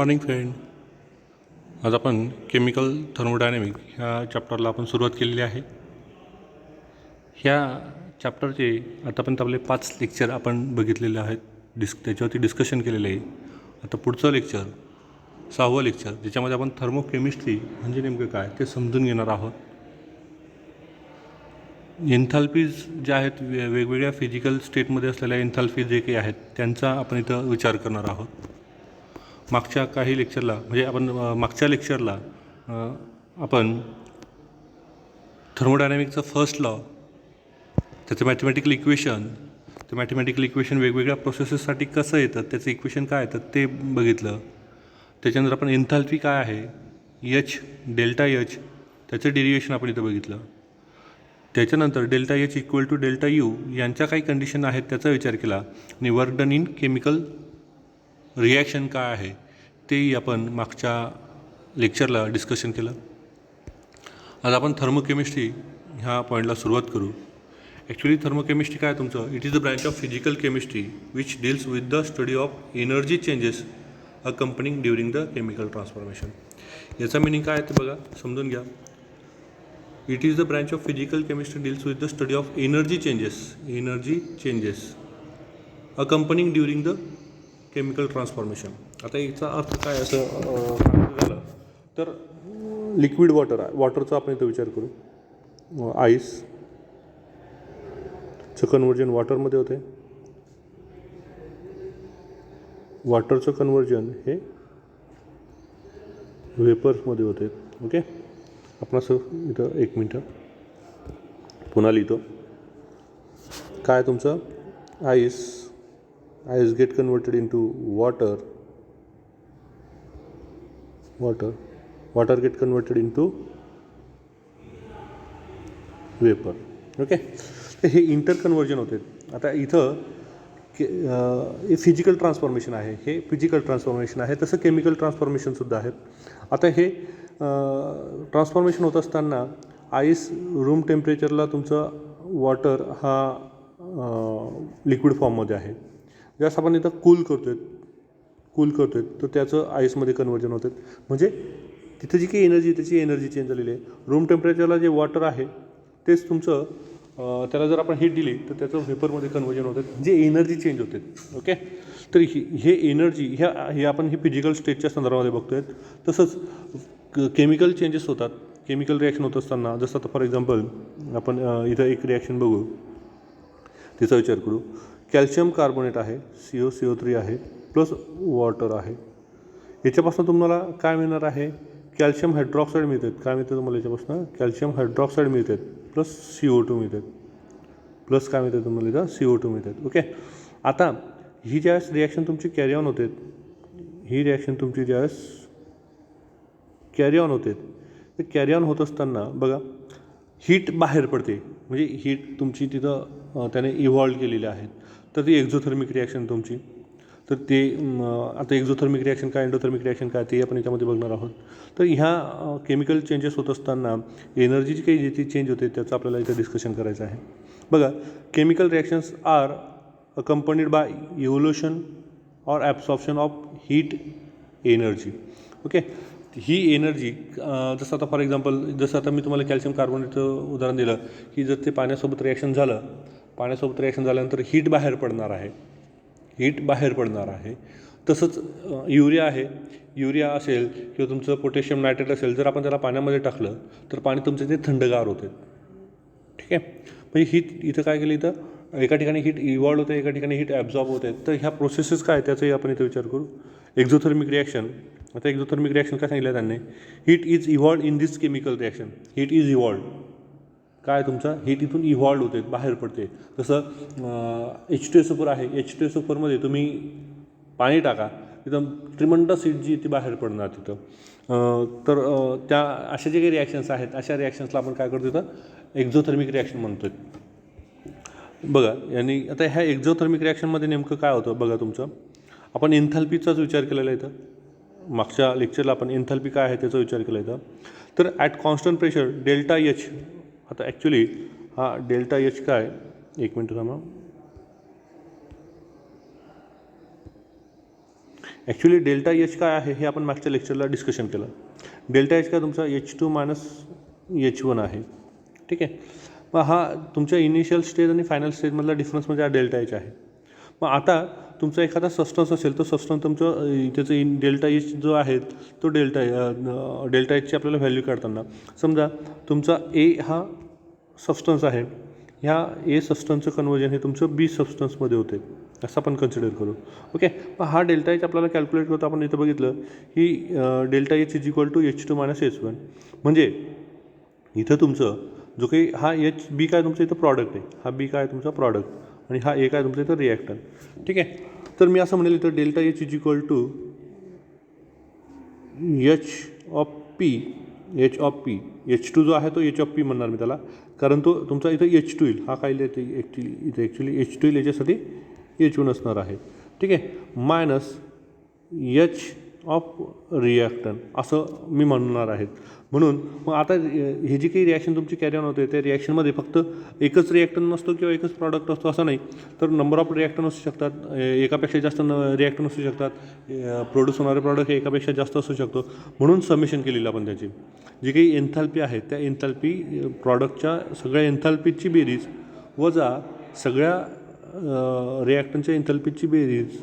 Morning friend. आज आपण chemical thermodynamic ह्या चॅप्टरला आपण सुरुवात केलेली आहे. ह्या चॅप्टरचे आतापर्यंत आपले 5 लेक्चर आपण बघितलेले आहेत, त्याच्यावरती डिस्कशन केलेलं आहे. आता पुढचं लेक्चर 6वं लेक्चर, ज्याच्यामध्ये आपण थर्मोकेमिस्ट्री म्हणजे नेमकं काय ते समजून घेणार आहोत. एन्थाल्पीज ज्या आहेत, वेगवेगळ्या फिजिकल स्टेटमध्ये असलेल्या एन्थाल्पीज जे काही आहेत त्यांचा आपण इथं विचार करणार आहोत. मागच्या काही लेक्चरला म्हणजे मागच्या लेक्चरला आपण थर्मोडायनॅमिकचं फर्स्ट लॉ, त्याचं मॅथमॅटिकल इक्वेशन, ते मॅथमॅटिकल इक्वेशन वेगवेगळ्या प्रोसेसेससाठी कसं येतं, त्याचं इक्वेशन काय येतं ते बघितलं. त्याच्यानंतर आपण एन्थाल्पी काय आहे, एच, डेल्टा एच, त्याचं डेरिवेशन आपण इथं बघितलं. त्याच्यानंतर delta H equal to delta U यांच्या काही कंडिशन आहेत त्याचा विचार केला आणि work done in chemical reaction काय आहे तेही आपण मागच्या लेक्चरला डिस्कशन केलं. आज आपण थर्मोकेमिस्ट्री ह्या पॉईंटला सुरुवात करू. ॲक्च्युली थर्मोकेमिस्ट्री काय तुमचं, it is the branch of physical chemistry which deals with the study of energy changes accompanying during the chemical transformation. याचा मिनिंग काय आहे ते बघा, समजून घ्या. It is the branch of physical chemistry deals with the study of energy changes accompanying during the chemical transformation. आता याचा अर्थ काय असं झालं तर लिक्विड वॉटरचा आपण इथं विचार करू. आईसचं कन्वर्जन वॉटरमध्ये होते, वॉटरचं कन्वर्जन हे वेपर्समध्ये होते. ओके, आपण असं इथं 1 मिनटं पुन्हा लिहितो. काय तुमचं ice get converted into water get converted into vapor. Okay, तर हे इंटर कन्वर्जन होते. आता इथं हे फिजिकल ट्रान्सफॉर्मेशन आहे, हे फिजिकल ट्रान्सफॉर्मेशन आहे, तसं केमिकल ट्रान्सफॉर्मेशनसुद्धा आहे. आता हे ट्रान्सफॉर्मेशन होत असताना आईस रूम टेम्परेचरला तुमचं वॉटर हा लिक्विड फॉर्ममध्ये आहे. जसं आपण इथं कूल करतोय तर त्याचं आईसमध्ये कन्वर्जन होतं. म्हणजे तिथं जी काही एनर्जी त्याची एनर्जी चेंज झालेली आहे. रूम टेम्परेचरला जे वॉटर आहे तेच तुमचं त्याला जर आपण हीट दिली तर त्याचं व्हेपरमध्ये कन्वर्जन होतं, म्हणजे एनर्जी चेंज होते. ओके, तर हे एनर्जी हे आपण हे फिजिकल स्टेटच्या संदर्भामध्ये बघतो आहे. तसंच केमिकल चेंजेस होतात, केमिकल रिॲक्शन होत असताना. जसं आता फॉर एक्झाम्पल आपण इथं एक रिॲक्शन बघू, तिचा विचार करू. कॅल्शियम कार्बोनेट आहे, CO3 आहे प्लस वॉटर आहे. याच्यापासून तुम्हाला काय मिळणार आहे, कॅल्शियम हायड्रॉक्साईड मिळतात. काय मिळतं तुम्हाला याच्यापासून, कॅल्शियम हायड्रॉक्साईड मिळतात प्लस CO2 मिळतात, प्लस काय मिळतात तुम्हाला इथं CO2 मिळतात. ओके, आता ही ज्यावेळेस रिॲक्शन तुमची कॅरी ऑन होते, ही रिॲक्शन तुमची ज्यावेळेस कॅरी ऑन होते, तर कॅरी ऑन होत असताना बघा हीट बाहेर पडते. म्हणजे हीट तुमची तिथं त्याने इव्हॉल्व केलेली आहेत. तर ती एक्झोथर्मिक रिॲक्शन तुमची. तर ते आता एक्झोथर्मिक रिॲक्शन काय, एंडोथर्मिक रिॲक्शन काय, ते आपण याच्यामध्ये बघणार आहोत. तर ह्या केमिकल चेंजेस होत असताना एनर्जी जी काही जी चेंज होते त्याचं आपल्याला इथं डिस्कशन करायचं आहे. बघा, chemical reactions are accompanied by evolution or absorption of heat energy. Okay, ही एनर्जी जसं आता फॉर एक्झाम्पल, जसं आता मी तुम्हाला कॅल्शियम कार्बोनेटचं उदाहरण दिलं की जर ते पाण्यासोबत रिॲक्शन झाल्यानंतर हीट बाहेर पडणार आहे. तसंच युरिया असेल किंवा तुमचं पोटॅशियम नायट्रेट असेल, जर आपण त्याला पाण्यामध्ये टाकलं तर पाणी तुमचं ते थंडगार होते. ठीक आहे, म्हणजे हीट इथं काय केलं, इथं एका ठिकाणी हीट इव्हॉल्व होते, एका ठिकाणी हीट ॲब्झॉर्ब होते. तर ह्या प्रोसेसेस काय त्याचाही आपण इथं विचार करू. एक्झोथर्मिक रिॲक्शन, आता एक्झोथर्मिक रिॲक्शन काय सांगितलं त्यांनी, heat is evolve in this chemical reaction. Heat is evolve काय तुमचा, हीट इथून इव्हॉल्व होते, बाहेर पडते. जसं H2SO4 आहे, H2SO4मध्ये तुम्ही पाणी टाका, एकदम ट्रिमंडस हीट जी ती बाहेर पडणार तिथं. तर त्या अशा जे काही रिॲक्शन्स आहेत, अशा रिॲक्शन्सला आपण काय करतो, इथं एक्झोथर्मिक रिॲक्शन म्हणतो. बघा, आणि आता ह्या एक्झोथर्मिक रिॲक्शनमध्ये नेमकं काय होतं बघा, तुमचं आपण एन्थाल्पीचाच विचार केलेला आहे. इथं मागच्या लेक्चरला आपण एन्थाल्पी काय आहे त्याचा विचार केला इथं. तर at constant pressure delta H, आता ॲक्च्युली हा डेल्टा एच काय, 1 मिनटं थांबा. ॲक्च्युली डेल्टा एच काय आहे हे आपण मागच्या लेक्चरला डिस्कशन केलं. डेल्टा एच काय तुमचा H2 - H1 आहे. ठीक आहे. मग हा तुमच्या इनिशियल स्टेज आणि फायनल स्टेजमधला डिफरन्स म्हणजे हा डेल्टा एच आहे. मग आता तुमचा एखादा सबस्टन्स असेल तर सबस्टन्स तुमचं त्याचं डेल्टा एच जो आहे तो डेल्टा एचची आपल्याला व्हॅल्यू काढताना समजा तुमचा ए हा सबस्टन्स आहे, ह्या ए सबस्टन्सचं कन्वर्जन हे तुमचं बी सबस्टन्समध्ये होते असं आपण कन्सिडर करू. ओके. मग हा डेल्टा एच आपल्याला कॅल्क्युलेट करतो. आपण इथं बघितलं की delta H is equal to H2 - H1. म्हणजे इथं तुमचं जो काही हा एच बी काय तुमचं इथं प्रॉडक्ट आहे, हा बी काय तुमचा प्रॉडक्ट आणि हा ए काय तुमचं इथं रिॲक्टन. ठीक आहे. तर मी असं म्हणेल इथं delta H is equal to H2 जो आहे तो H म्हणणार मी त्याला, कारण तो तुमचा इथं H2 येईल. हा काय येते ॲक्च्युली H2 येईल, याच्यासाठी H1 असणार आहे. ठीक आहे. मायनस H रिॲक्टन असं मी म्हणणार आहेत. म्हणून मग आता हे जी काही रिॲक्शन तुमची कॅरी ऑन होते त्या रिॲक्शनमध्ये फक्त एकच रिॲक्टन नसतो किंवा एकच प्रॉडक्ट असतो असं नाही, तर नंबर ऑफ रिॲक्टन असू शकतात, एकापेक्षा जास्त रिॲक्टन असू शकतात, प्रोड्यूस होणारे प्रॉडक्ट हे एकापेक्षा जास्त असू शकतो. म्हणून समेशन केलेलं आपण त्याची जी काही एन्थॅल्पी आहे त्या एन्थॅल्पी प्रॉडक्टच्या सगळ्या एन्थॅल्पीची बेरीज वजा सगळ्या रिॲक्टनच्या एन्थॅल्पीची बेरीज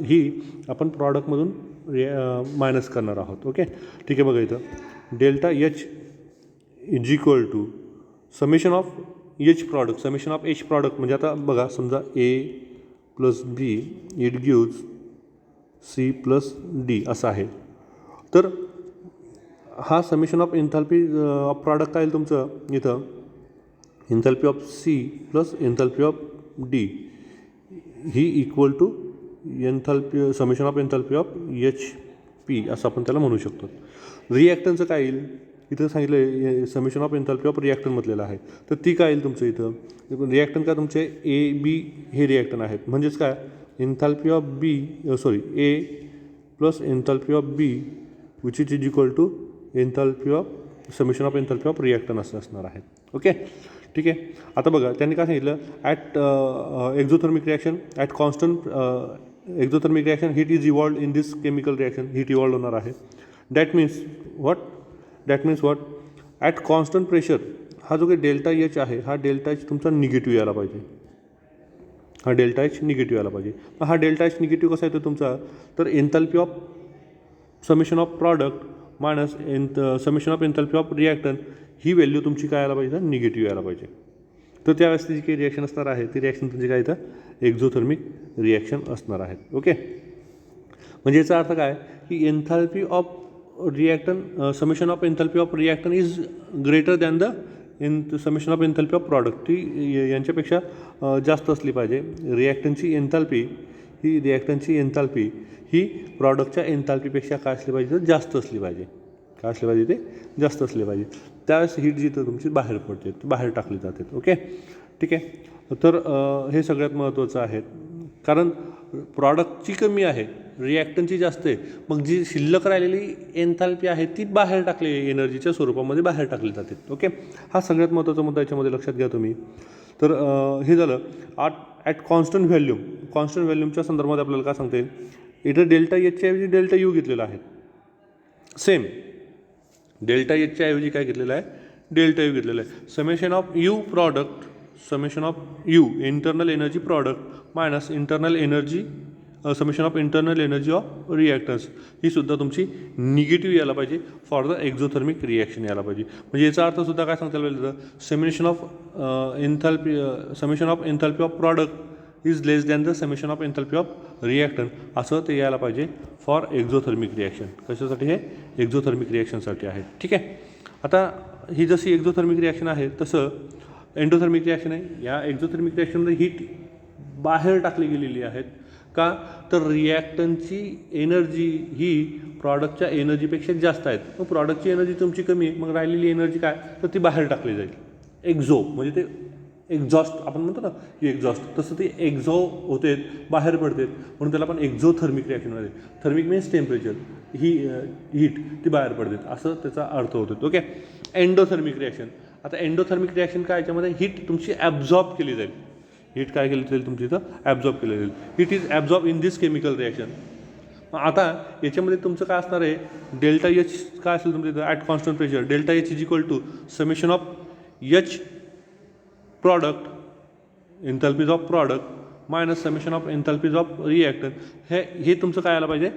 ही आपण प्रॉडक्टमधून मायनस करणार आहोत. ओके. ठीक आहे. बघा इथं delta H is equal to summation of H product, summation of H product म्हणजे आता बघा समजा A plus B it gives C plus D असं आहे. तर हा summation of enthalpy of product काय येईल तुमचं इथं enthalpy of C plus enthalpy of D ही equal to enthalpy summation of enthalpy of HP असं आपण त्याला म्हणू शकतो. रिॲक्टनचं काय येईल इथं सांगितलं आहे समेशन ऑफ एन्थॅल्पी ऑफ रिॲक्टन म्हटलेलं आहे. तर ती काय येईल तुमचं इथं रिॲक्टन काय तुमचे ए बी हे रिॲक्टन आहेत. म्हणजेच काय enthalpy of A plus enthalpy of B which is equal to enthalpy of summation of enthalpy of reactant असं असणार आहे. ओके. ठीक आहे. आता बघा त्यांनी काय सांगितलं at exothermic reaction at constant exothermic reaction heat is evolved in this chemical reaction, heat evolved होणार आहे. That means what at constant pressure हा जो काही डेल्टा एच आहे हा डेल्टा एच तुमचा निगेटिव्ह यायला पाहिजे, हा डेल्टा एच निगेटिव्ह यायला पाहिजे. मग हा डेल्टा एच निगेटिव्ह कसा येतो तुमचा तर एन्थॅल्पी of summation of product minus summation of enthalpy of reactant he value तुमची काय यायला पाहिजे निगेटिव्ह यायला पाहिजे. तर त्यावेळेस जी काही रिॲक्शन असणार आहे ती रिॲक्शन तुमची काय इथं एक्झोथर्मिक रिॲक्शन असणार आहेत. ओके. म्हणजे याचा अर्थ काय की एन्थॅल्पी of रिॲक्टन summation of enthalpy of reactant is greater than the summation of enthalpy of product, ती यांच्यापेक्षा जास्त असली पाहिजे. रिॲक्टनची एन्थॅल्पी ही प्रॉडक्टच्या एन्थॅल्पीपेक्षा काय असली पाहिजे तर जास्त असली पाहिजे. काय असले पाहिजे ते जास्त असले पाहिजे. त्यावेळेस हीट जी तर तुमची बाहेर पडते, बाहेर टाकली जाते. ओके. ठीक आहे. तर हे सगळ्यात महत्त्वाचं आहे कारण प्रॉडक्टची कमी आहे रिॲक्टनची जास्त आहे, मग जी शिल्लक राहिलेली एन्थॅल्पी आहे ती बाहेर टाकली एनर्जीच्या स्वरूपामध्ये बाहेर टाकली जाते. ओके. हा सगळ्यात महत्त्वाचा मुद्दा याच्यामध्ये लक्षात घ्या तुम्ही. तर हे झालं ॲट कॉन्स्टंट व्हॅल्यूमच्या संदर्भात आपल्याला काय सांगता येईल इथं डेल्टा एचच्या ऐवजी डेल्टा यू घेतलेला आहे. सेम डेल्टा एचच्या ऐवजी काय घेतलेलं आहे डेल्टा यू घेतलेलं आहे. Summation of U product summation of U internal energy product minus internal energy summation of internal energy of reactants ही सुद्धा तुमची निगेटिव्ह यायला पाहिजे फॉर द एक्झोथर्मिक रिॲक्शन यायला पाहिजे. म्हणजे याचा अर्थसुद्धा काय सांगता येईल summation of enthalpy of product is less than the summation of enthalpy of reactant असं ते यायला पाहिजे फॉर एक्झोथर्मिक रिॲक्शन. कशासाठी हे एक्झोथर्मिक रिॲक्शनसाठी आहे. ठीक आहे. आता ही जशी एक्झोथर्मिक रिॲक्शन आहे तसं एंडोथर्मिक रिॲक्शन आहे. या एक्झोथर्मिक रिॲक्शनमध्ये हीट बाहेर टाकली गेलेली आहेत का तर रिॲक्टनची एनर्जी ही प्रॉडक्टच्या एनर्जीपेक्षा जास्त आहेत. मग प्रॉडक्टची एनर्जी तुमची कमी आहे, मग राहिलेली एनर्जी काय तर ती बाहेर टाकली जाईल. एक्झो म्हणजे ते एक्झॉस्ट आपण म्हणतो ना की एक्झॉस्ट, तसं ते एक्झो होते बाहेर पडते म्हणून त्याला आपण एक्झोथर्मिक रिॲक्शन म्हणते. थर्मिक मीन्स टेम्परेचर, ही हीट ती बाहेर पडते असं त्याचा अर्थ होतो. ओके. Endothermic reaction. आता एंडोथर्मिक रिॲक्शन काय याच्यामध्ये हीट तुमची ॲब्झॉर्ब केली जाईल. हीट काय केली जाईल तुमची इथं ॲब्झॉर्ब केली जाईल. Heat is absorb in this chemical reaction. आता याच्यामध्ये तुमचं काय असणार आहे, डेल्टा एच काय असेल तुमचं at constant pressure, delta H is equal to summation of H product enthalpies of product minus summation of enthalpies of reactant. हे तुमचं काय यायला पाहिजे,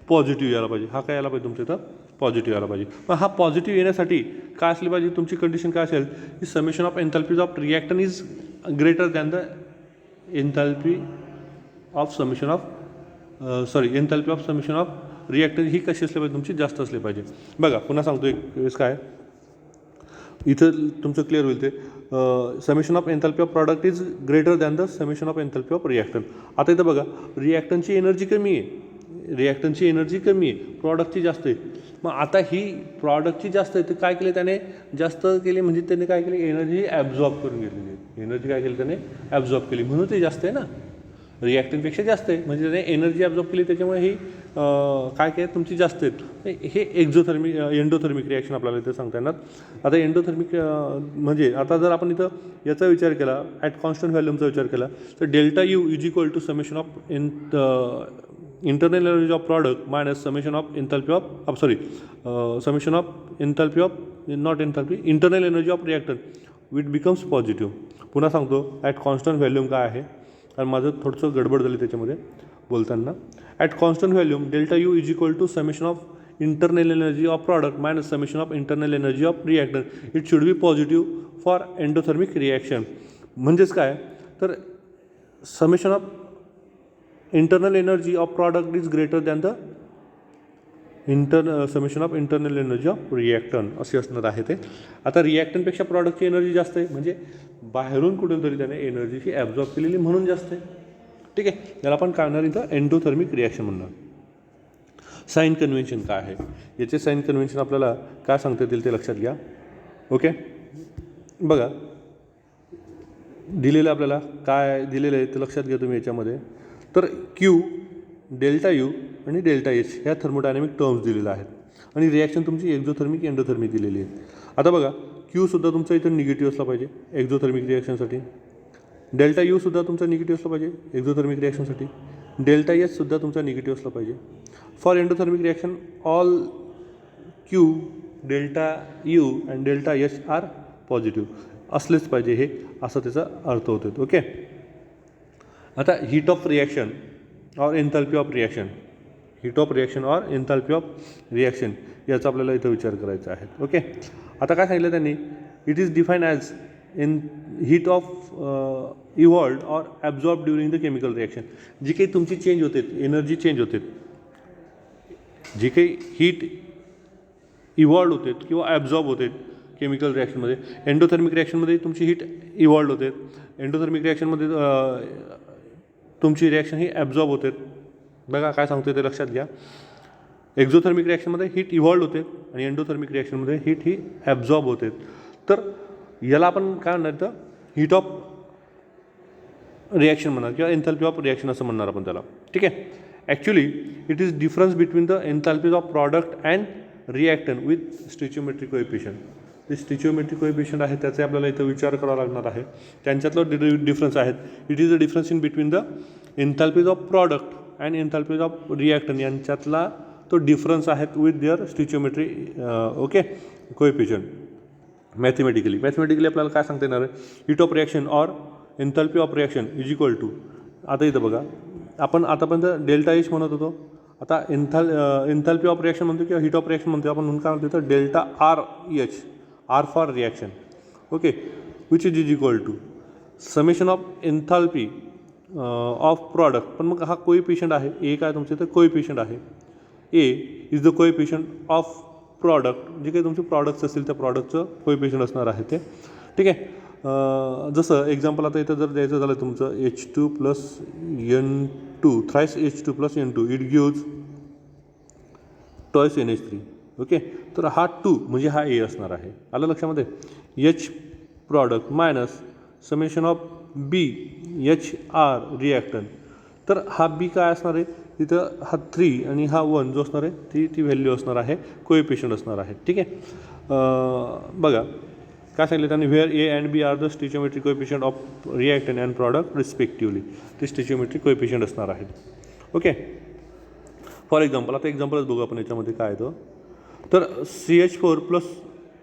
पॉझिटिव्ह यायला पाहिजे. हा काय यायला पाहिजे तुमच्या इथं, पॉझिटिव्ह यायला पाहिजे. मग हा पॉझिटिव्ह येण्यासाठी काय असली पाहिजे तुमची कंडिशन काय असेल की summation of enthalpies of reactant is greater than the enthalpy of summation of enthalpy of summation of reactant ही कशी असली पाहिजे तुमची, जास्त असली पाहिजे. बघा पुन्हा सांगतो एक वेळेस काय इथं तुमचं क्लिअर होईल ते summation of enthalpy of product is greater than the summation of enthalpy of रिॲक्टन. आता इथं बघा रिॲक्टनची एनर्जी कमी आहे, रिॲक्टनची एनर्जी कमी आहे, प्रॉडक्टची जास्त आहे. मग आता ही प्रॉडक्टची जास्त आहे तर काय केले त्याने, जास्त केली म्हणजे त्याने काय केली, एनर्जी ॲब्झॉर्ब करून घेतलेली आहे. एनर्जी काय केली त्याने, ॲब्झॉर्ब केली, म्हणून ते जास्त आहे ना, रिॲक्टनपेक्षा जास्त आहे म्हणजे त्याने एनर्जी ॲब्झॉर्ब केली, त्याच्यामुळे ही काय तुमची जास्त आहेत. हे एक्झोथर्मिक एंडोथर्मिक रिॲक्शन आपल्याला इथं सांगता येणार. आता एंडोथर्मिक म्हणजे आता जर आपण इथं याचा विचार केला, ॲट कॉन्स्टंट व्हॅल्यूमचा विचार केला तर delta U is equal to summation of internal energy of product minus summation of enthalpy of summation of enthalpy of not enthalpy internal energy of reactant which becomes positive. पुन्हा सांगतो at constant volume काय आहे, कारण माझं थोडंसं गडबड झाली त्याच्यामध्ये बोलताना. At constant volume delta U is equal to summation of internal energy of product minus summation of internal energy of reactant. It should be positive for endothermic reaction. म्हणजेच काय तर summation of internal energy of product is greater than the summation of internal energy of reactant असे असणार आहे ते. आता रिॲक्टनपेक्षा प्रॉडक्टची energy जास्त आहे म्हणजे बाहेरून कुठून तरी त्याने एनर्जीची ॲब्झॉर्ब केलेली म्हणून जास्त आहे. ठीक आहे, याला आपण काय म्हणणार इथं एंडोथर्मिक रिॲक्शन म्हणणार. साइन कन्व्हेन्शन काय आहे, याचे साइन कन्व्हेन्शन आपल्याला काय सांगता येतील ते लक्षात घ्या. ओके, बघा दिलेलं आपल्याला काय दिलेलं आहे ते लक्षात घ्या तुम्ही याच्यामध्ये. तर क्यू, डेल्टा यू आणि डेल्टा एच ह्या थर्मोडायनॅमिक टर्म्स दिलेल्या आहेत आणि रिॲक्शन तुमची एक्झोथर्मिक एंडोथर्मिक दिलेली आहे. आता बघा क्यूसुद्धा तुमचा इथं निगेटिव्ह असला पाहिजे एक्झोथर्मिक रिॲक्शनसाठी, डेल्टा यूसुद्धा तुमचा निगेटिव्ह असला पाहिजे एक्झोथर्मिक रिॲक्शनसाठी, डेल्टा एचसुद्धा तुमचा निगेटिव्ह असला पाहिजे. For endothermic reaction all Q, delta U and delta H are positive असलेच पाहिजे हे, असं त्याचा अर्थ होतो. ओके, आता हीट ऑफ रिॲक्शन और enthalpy of reaction, heat of reaction और एन्थॅल्पी ऑफ रिॲक्शन याचा आपल्याला इथं विचार करायचा आहे. ओके, आता काय सांगितलं त्यांनी, it is define as in heat of evolved और absorb during the chemical reaction. जी काही तुमची चेंज होते, एनर्जी चेंज होते, जी काही हीट इव्हॉल्ड होते किंवा ॲब्झॉर्ब होते केमिकल रिॲक्शनमध्ये, एंडोथर्मिक रिॲक्शनमध्ये तुमची हीट इव्हॉल्ड होते, एंडोथर्मिक रिॲक्शनमध्ये तुमची रिॲक्शन ही ॲब्झॉर्ब होते. बघा काय सांगतो ते लक्षात घ्या. एक्झोथर्मिक रिॲक्शनमध्ये हीट इव्हॉल्ड होते आणि एंडोथर्मिक रिॲक्शनमध्ये हीट ही ॲब्झॉर्ब होते. तर याला आपण काय म्हणणार तर हीट ऑफ रिॲक्शन म्हणणार किंवा एन्थॅल्पी ऑफ रिॲक्शन असं म्हणणार आपण त्याला. ठीक आहे, actually it is difference between the enthalpies of product and reactant with stoichiometric coefficient. जे स्टिचिओमेट्रिक कोएफिशियंट आहे त्याचे आपल्याला इथं विचार करावा लागणार आहे. त्यांच्यातलं डिफरन्स आहेत. It is a difference in between the enthalpies of product and enthalpies of reactant, यांच्यातला तो डिफरन्स आहेत with their stoichiometry okay coefficient. Mathematically आपल्याला काय सांगता येणार आहे, हीट ऑफ रिॲक्शन और enthalpy of reaction is equal to, आता इथं बघा आपण आतापर्यंत डेल्टा एच म्हणत होतो, आता एन्थॅल्पी ऑफ रिॲक्शन म्हणतो किंवा हीट ऑफ रिॲक्शन म्हणतो आपण, म्हणून काय म्हणतो तर delta R H, R for reaction. Okay, which is equal to summation of enthalpy of product. पण मग हा कोएफिशियंट आहे, ए काय तुमचं इथं कोएफिशियंट आहे, A is the coefficient of product, जे काही तुमचे प्रॉडक्ट्स असतील त्या प्रॉडक्टचं कोएफिशियंट असणार आहे ते. ठीक आहे, जसं एक्झाम्पल आता इथं जर द्यायचं झालं तुमचं H2 plus N2 thrice H2 plus N2 it gives twice NH3. Okay, तर हा 2 म्हणजे हा ए असणार आहे. आलं लक्षामध्ये. H product minus summation of B H R reactant. तर हा बी काय असणार आहे तिथं, हा 3 आणि हा 1 जो असणार आहे ती व्हॅल्यू असणार आहे, कोएफिशियंट असणार आहे. ठीक आहे, बघा काय सांगितलं त्यांनी, where A and B are the stoichiometric coefficient of reactant and product respectively, ते स्टिचिओमेट्रिक कोएफिशियंट असणार आहेत. ओके, फॉर एक्झाम्पल आता एक्झाम्पलच बघू आपण याच्यामध्ये काय आहे तर CH4 plus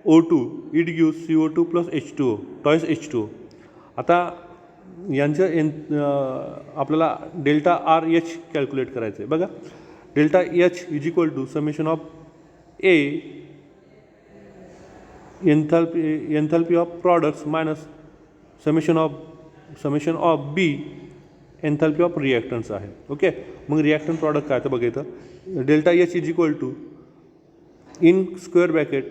O2 it gives CO2 plus H2O twice H2O. आता यांचं आपल्याला डेल्टा RH कॅल्क्युलेट करायचं आहे. बघा delta H is equal to summation of A enthalpy of products minus summation of B enthalpy of reactants आहे. Okay, मग reactant product काय तर बघा इथं delta H is equal to in square bracket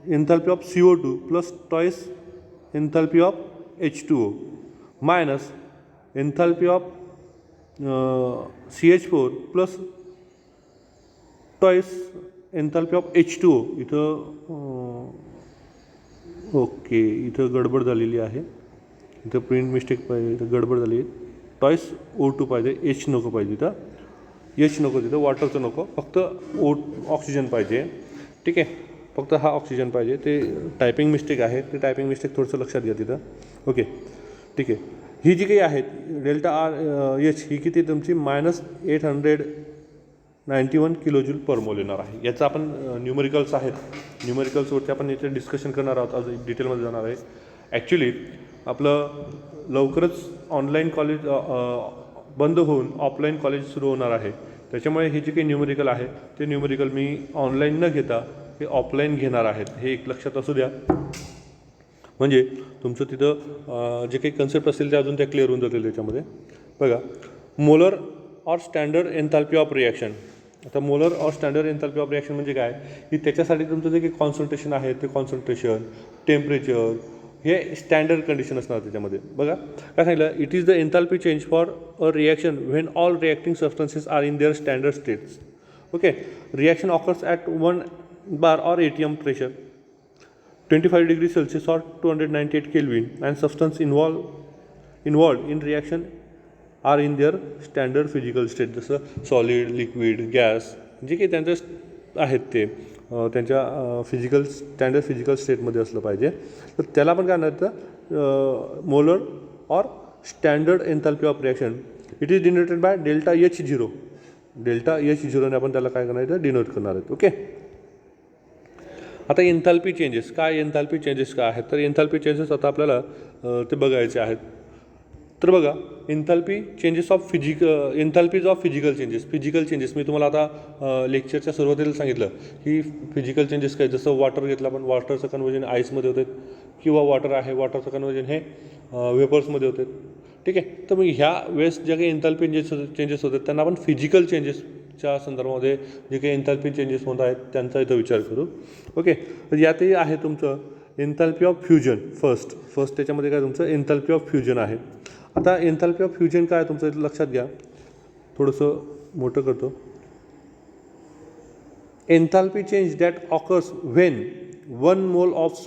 enthalpy of CO2 plus twice enthalpy of H2O minus enthalpy of CH4 plus twice enthalpy of H2O. इथं okay, इथं गडबड झालेली आहे, इथं प्रिंट मिस्टेक पाहिजे, इथं गडबड झाली आहे. टॉईस O2 पाहिजे, H नको पाहिजे, इथं H नको, तिथं वॉटरचं नको, फक्त ऑक्सिजन पाहिजे. ठीक आहे, फक्त हा ऑक्सिजन पाहिजे. ते टायपिंग मिस्टेक आहे, ते टायपिंग मिस्टेक थोडंसं लक्षात घ्या तिथं. ओके ठीक आहे, ही जी काही आहेत डेल्टा RH ही किती तुमची -891 किलोजूल पर मोल येणार आहे. याचं आपण न्यूमरिकल्स आहेत, न्यूमरिकल्सवरती आपण याचं डिस्कशन करणार आहोत, आज डिटेलमध्ये जाणार आहे. ॲक्च्युली आपलं लवकरच ऑनलाईन कॉलेज बंद होऊन ऑफलाईन कॉलेज सुरू होणार आहे. त्याच्यामुळे हे जे काही न्यूमरिकल आहे ते न्यूमरिकल मी ऑनलाईन न घेता हे ऑफलाईन घेणार आहेत, हे एक लक्षात असू द्या. म्हणजे तुमचं तिथं जे काही कन्सेप्ट असतील ते अजून त्या क्लिअर होऊन जातील त्याच्यामध्ये. बघा molar or standard enthalpy of reaction. आता molar or standard enthalpy of reaction म्हणजे काय की त्याच्यासाठी तुमचं जे काही कॉन्सन्ट्रेशन आहे ते कॉन्सन्ट्रेशन टेम्परेचर हे स्टँडर्ड कंडिशन असणार त्याच्यामध्ये. बघा काय सांगितलं, it is the एन्थॅल्पी change for a reaction when all reacting substances are in their standard states. Okay, reaction occurs at 1 bar or ATM pressure 25 degrees Celsius or 298 Kelvin and substance involved in reaction are in their standard physical state. जसं solid, liquid, gas जे काही त्यांचं आहेत ते त्यांच्या standard physical स्टेटमध्ये असलं पाहिजे. तर त्याला पण काय म्हणतात molar or standard enthalpy of reaction. It is denoted by delta H0. Delta H0ने आपण त्याला काय करणार आहे डिनोट करणार आहेत. ओके, आता एन्थॅल्पी चेंजेस काय, एन्थॅल्पी चेंजेस काय आहेत तर एन्थॅल्पी चेंजेस आता आपल्याला ते बघायचे आहेत. तर बघा enthalpy changes of enthalpies of physical changes मी तुम्हाला आता लेक्चरच्या सुरुवातीला सांगितलं की फिजिकल चेंजेस काय, जसं वॉटर घेतलं आपण, वॉटरचं कन्वर्जन आईसमध्ये होते किंवा वॉटर आहे वॉटरचं कन्वर्जन हे वेपर्समध्ये होते. ठीक आहे, तर मग ह्या वेळेस ज्या काही एन्थॅल्पी चेंजेस होतात त्यांना आपण फिजिकल चेंजेसच्या संदर्भामध्ये जे काही एन्थॅल्पी चेंजेस होत आहेत त्यांचा इथं विचार करू. ओके, तर यातही आहे तुमचं एन्थॅल्पी ऑफ फ्युजन. फर्स्ट त्याच्यामध्ये काय तुमचं एन्थॅल्पी ऑफ फ्युजन आहे. आता एन्थॅल्पी ऑफ फ्युजन काय तुमचं इथं लक्षात घ्या, थोडंसं मोठं करतो. एन्थॅल्पी change that occurs when 1 mole of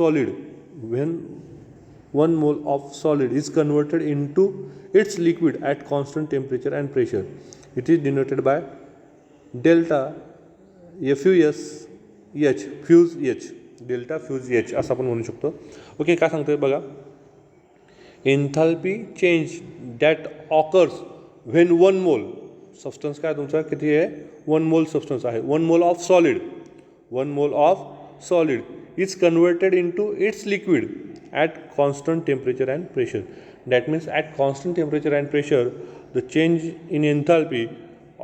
solid is converted into its liquid at constant temperature and pressure. It is denoted by delta FUSH, delta fuse H असं आपण म्हणू शकतो. ओके, काय सांगतोय बघा, एन्थॅल्पी चेंज दॅट ऑकर्स व्हेन 1 मोल substance काय तुमचा किती आहे 1 मोल सबस्टन्स आहे 1 mole of solid is converted into its liquid at constant temperature and pressure. That means at constant temperature and pressure the change in enthalpy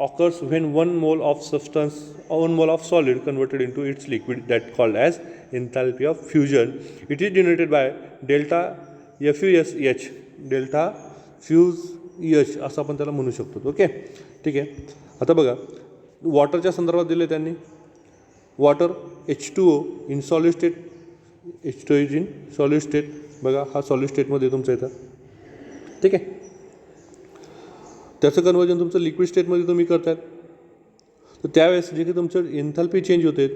occurs when 1 mole of substance or 1 mole of solid converted into its liquid, that called as enthalpy of fusion. It is denoted by delta FUSH, delta fuse H असं आपण त्याला म्हणू शकतो. Okay ठीक आहे, आता बघा वॉटरच्या संदर्भात दिले त्यांनी, water H2O in solid state, H2O is in solid state. बघा हा सॉलिड स्टेटमध्ये तुमचं येतं. ठीक आहे, त्याचं कन्वर्जन तुमचं लिक्विड स्टेटमध्ये तुम्ही करतात. तर त्यावेळेस जे काही तुमचं एन्थॅल्पी चेंज होते,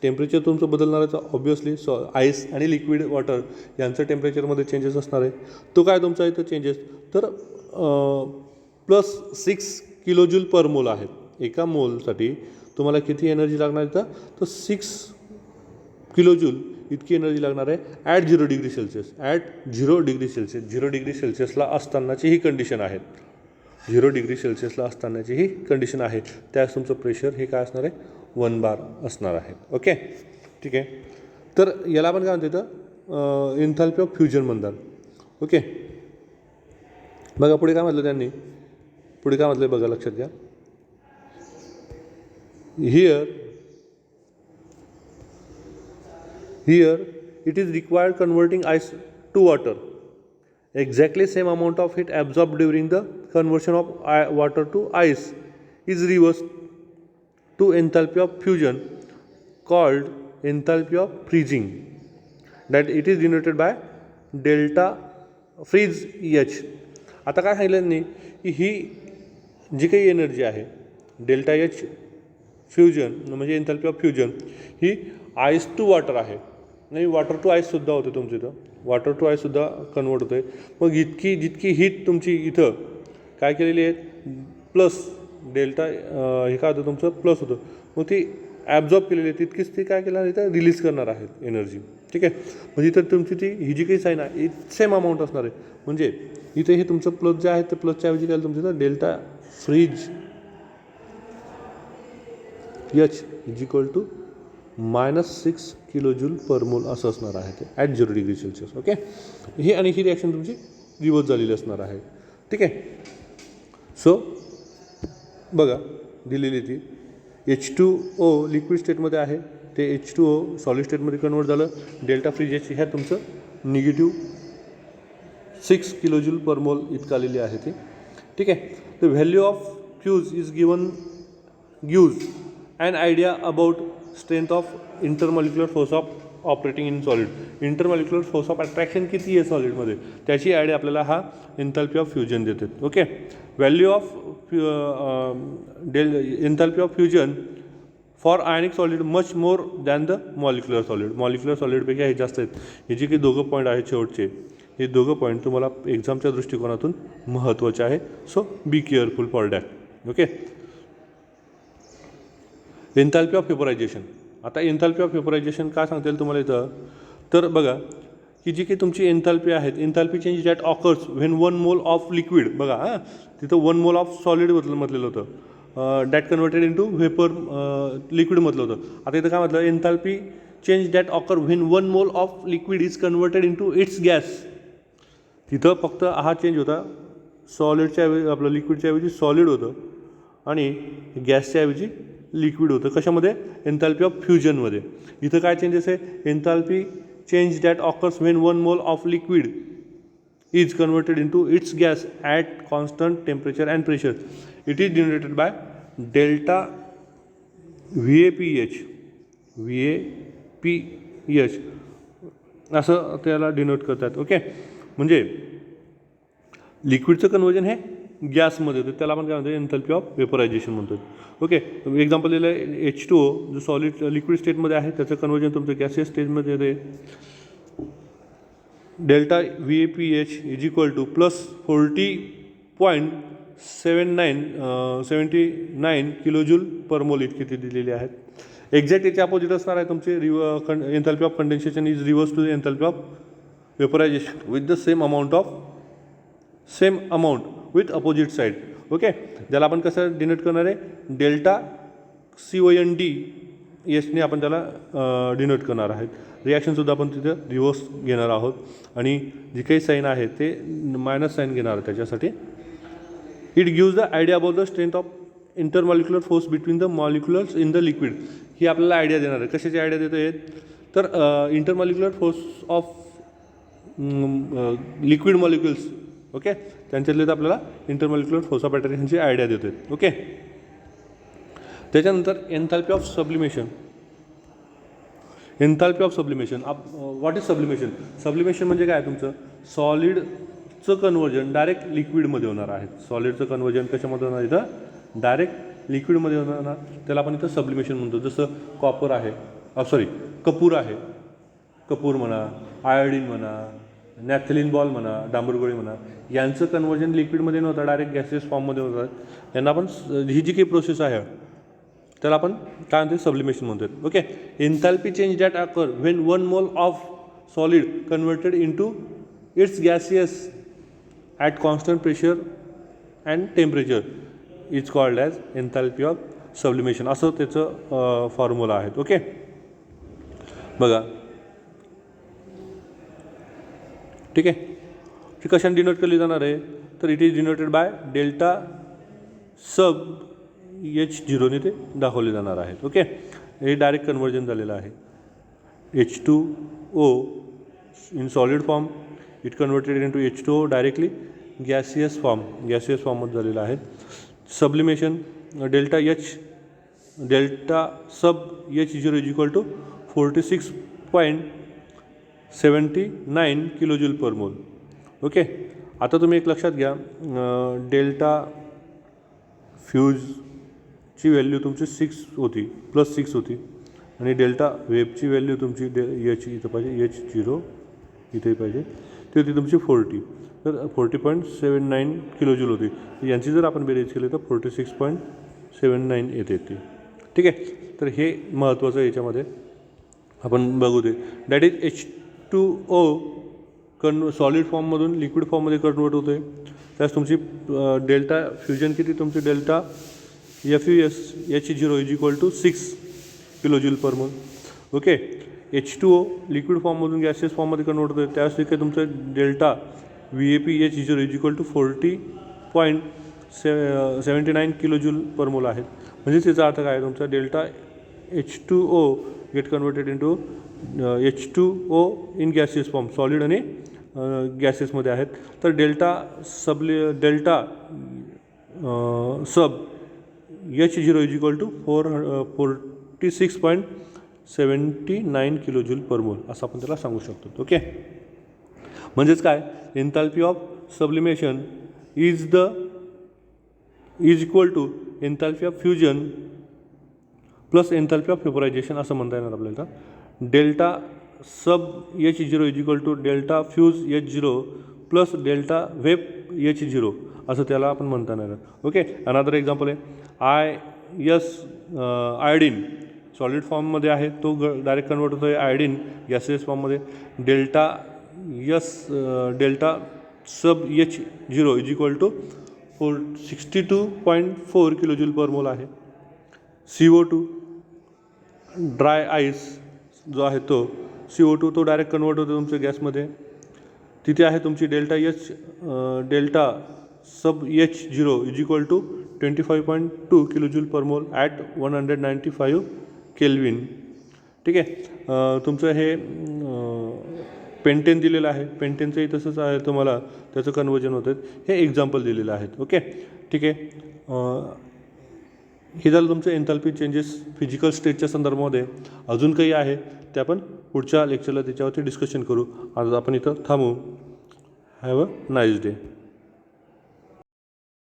टेम्परेचर तुमचं बदलणारच ऑब्वियसली. आईस आणि लिक्विड वॉटर यांचं टेम्परेचरमध्ये चेंजेस असणार आहे. तो काय तुमचा इथं चेंजेस तर +6 किलोजूल पर मोल आहेत. एका मोलसाठी तुम्हाला किती एनर्जी लागणार इथं तर 6 किलोजूल इतकी एनर्जी लागणार आहे ॲट 0 डिग्री सेल्सिअस. 0 डिग्री सेल्सिअसला असतानाची ही कंडिशन आहे. 0 डिग्री सेल्सिअसला असतानाची ही कंडिशन आहे. त्यास तुमचं प्रेशर हे काय असणार आहे 1 बार असणार आहे. ओके ठीक आहे. तर याला आपण काय म्हणतो इथं एन्थाल्पी ऑफ फ्युजन म्हणतात. ओके बघा पुढे काय म्हटलं त्यांनी, पुढे काय म्हटलं बघा लक्षात घ्या. Here it is required converting ice to water. Exactly same amount of heat absorbed during the conversion of water to ice is reversed to enthalpy of fusion called enthalpy of freezing, that it is denoted by delta freeze H. आता काय सांगितलं नाही की ही जी काही energy आहे delta H fusion म्हणजे enthalpy of fusion ही ice to water आहे. नाही वॉटर टू आईससुद्धा होते तुमचं इथं, वॉटर टू आईससुद्धा कन्वर्ट होतं आहे. मग जितकी हीट तुमची इथं काय केलेली आहे प्लस डेल्टा हे काय होतं तुमचं प्लस होतं, मग ती ॲब्झॉर्ब केलेली आहे तितकीच ती काय केलं इथं रिलीज करणार आहेत एनर्जी. ठीक आहे. म्हणजे इथं तुमची ती ही जी काही साईन आहे सेम अमाऊंट असणार आहे. म्हणजे इथे हे तुमचं प्लस जे आहे ते प्लसच्या ऐवजी काय तुमचं इथं delta freeze H is equal to -6 kilojoule per mole असं असणार आहे ते ॲट 0 डिग्री सेल्सिअस. ओके ही आणि ही रिॲक्शन तुमची रिव्हर्स झालेली असणार आहे. ठीक आहे. सो बघा दिलेली ती H2O लिक्विड स्टेटमध्ये आहे, ते H2O सॉलिड स्टेटमध्ये कन्वर्ट झालं. डेल्टा फ्रीज एच ह्या तुमचं -6 किलोजूल पर मोल इतकं आलेली आहे ती. ठीक आहे. The value of fuse is gives an idea about strength of intermolecular force of operating in solid. intermolecular force of attraction किती आहे सॉलिडमध्ये त्याची आयडिया आपल्याला हा एन्थाल्पी ऑफ फ्युजन देते. Okay value of enthalpy of fusion for ionic solid much more than the molecular solid. Molecular सॉलिडपैकी हे जास्त आहेत. हे जे काही दोघं पॉईंट आहेत शेवटचे हे दोघं पॉईंट तुम्हाला एक्झामच्या दृष्टिकोनातून महत्त्वाचे आहे. So be careful for that. Okay enthalpy of vaporization. आता एन्थाल्पी ऑफ वेपोरायझेशन काय सांगता येईल तुम्हाला इथं, तर बघा की जी काही तुमची एन्थाल्पी आहेत enthalpy change that occurs when 1 mole of liquid. बघा हां तिथं 1 मोल ऑफ सॉलिड म्हटलेलं होतं, that converted into vapour liquid म्हटलं होतं. आता इथं काय म्हटलं enthalpy change that occur when 1 mole of liquid is converted into its gas. तिथं फक्त हा चेंज होता सॉलिडच्या ऐवजी आपलं लिक्विडच्या ऐवजी सॉलिड होतं आणि गॅसच्या ऐवजी लिक्विड होतं. कशामध्ये एन्थाल्पी ऑफ फ्युजनमध्ये. इथं काय चेंजेस आहे enthalpy change that occurs when 1 mole of liquid is converted into its gas at constant temperature and pressure. It is denoted by delta VAPH असं त्याला डिनोट करतात. ओके म्हणजे लिक्विडचं कन्वर्जन हे गॅसमध्ये होतं त्याला आपण काय म्हणतो एन्थाल्पी ऑफ वेपोरायझेशन म्हणतो. ओके एक्झाम्पल दिलं आहे H2O जो सॉलिड लिक्विड स्टेटमध्ये आहे त्याचं कन्वर्जन तुमचं गॅसियस स्टेजमध्ये येते. Delta VAPH is equal to +40.79 kilojoule per mole इतकी ती दिलेली आहेत. एक्झॅक्ट याच्या अपोजिट असणार आहे तुमचे enthalpy of condensation is reverse to the enthalpy of vaporization with the same amount with opposite side. Okay ज्याला आपण कसं डिनोट करणार आहे डेल्टा COND एसने आपण त्याला डिनोट करणार आहेत. रिॲक्शनसुद्धा आपण तिथं रिव्हर्स घेणार आहोत आणि जी काही साईन आहे ते मायनस साईन घेणार आहे त्याच्यासाठी. It gives the idea about the strength of intermolecular force between the moleculars in the liquid. ही आपल्याला आयडिया देणार आहे. कशाची आयडिया देतो आहेत तर intermolecular force of liquid molecules. Okay त्यांच्यातले तर आपल्याला इंटरमॉलिक्युलर फोर्स ऑफ अट्रॅक्शनची आयडिया देतो आहेत. ओके त्याच्यानंतर enthalpy of sublimation. Enthalpy of sublimation what is sublimation. Sublimation म्हणजे काय तुमचं सॉलिडचं कन्वर्जन डायरेक्ट लिक्विडमध्ये होणार आहे. सॉलिडचं कन्वर्जन कशामध्ये होणार इथं डायरेक्ट लिक्विडमध्ये होणार त्याला आपण इथं सब्लिमेशन म्हणतो. जसं कॉपर आहे कपूर आहे, कपूर म्हणा, आयोडीन म्हणा, नॅफ्थलिन बॉल म्हणा, डांबरगोळी म्हणा यांचं कन्वर्जन लिक्विडमध्ये नव्हतं डायरेक्ट गॅसेस फॉर्ममध्ये होतात. यांना आपण ही जी काही प्रोसेस आहे त्याला आपण काय म्हणतो सब्लिमेशन म्हणतो. Okay enthalpy change that occur when 1 mole of solid converted into its gaseous at constant pressure and temperature is called as एन्थॅल्पी of sublimation, असं त्याचं फॉर्म्युला आहेत. ओके, बघा ठीक आहे. ती कशाने डिनोट केली जाणार आहे, तर it is denoted by delta sub H0ने ते दाखवले जाणार आहेत. ओके, हे डायरेक्ट कन्वर्जन झालेलं आहे. H2O in solid form it converted into H2O directly gaseous फॉर्ममध्ये झालेलं आहे. Sublimation delta sub H0 is equal to 46.79 kilojoule per mole. Okay, आता तुम्ही एक लक्षात घ्या, डेल्टा फ्यूजची व्हॅल्यू तुमची 6 होती, +6 होती, आणि डेल्टा वेबची व्हॅल्यू तुमची H इथं पाहिजे, H0 इथे पाहिजे, ती होती तुमची 40, तर 40.79 किलोजूल होती. यांची जर आपण बेरीज केली तर 46.79 येते ती. ठीक आहे, तर हे महत्त्वाचं याच्यामध्ये आपण बघू दे. दॅट इज H2O सॉलिड फॉर्ममधून लिक्विड फॉर्ममध्ये कन्वर्ट होते. त्यास तुमची डेल्टा फ्युजन किती, तुमची delta FUS H0 is equal to 6 kilojoule per mole. Okay, H2O liquid फॉर्ममधून गॅसियस फॉर्ममध्ये कन्वर्ट होते. त्यास देखील तुमचं delta VAP H0 is equal to 40.79 kilojoule per mole आहेत. म्हणजे त्याचा अर्थ काय, तुमचा delta H2O get converted into H2O in gaseous form, solid आणि गॅसेसमध्ये आहेत. तर delta sub H0 is equal to 46.79 kilojoule per mole असं आपण त्याला सांगू शकतो. ओके, म्हणजेच काय, enthalpy of sublimation is equal to enthalpy of fusion plus enthalpy of vaporization असं म्हणता येणार आपल्याला. Delta sub H0 is equal to delta fuse H0 plus delta vap H0 असं त्याला आपण म्हणता येणार. ओके, अनदर एक्झाम्पल आहे आयोडीन सॉलिड फॉर्ममध्ये आहे, तो डायरेक्ट कन्वर्ट होतो आहे आयोडीन गॅसियस फॉर्ममध्ये. Delta sub H0 is equal to 62.4 kilojoule per mole आहे. CO2 ड्राय आईस जो आहे तो CO2 तो डायरेक्ट कन्वर्ट होतो तुमच्या गॅसमध्ये. तिथे आहे तुमची delta sub H0 is equal to 25.2 kilojoule per mole at 195 kelvin. ठीक आहे, तुमचं हे पेंटेन दिलेलं आहे, पेंटेनचंही तसंच आहे, तुम्हाला त्याचं कन्वर्जन होतं. हे एक्झाम्पल दिलेलं आहेत. ओके, ठीक आहे, हे झालं तुमचं एन्थॅल्पी चेंजेस फिजिकल स्टेटच्या संदर्भामध्ये. अजून काही आहे ते आपण पुढच्या लेक्चरला त्याच्यावरती डिस्कशन करू. आज आपण इथं थांबू. Have a nice day.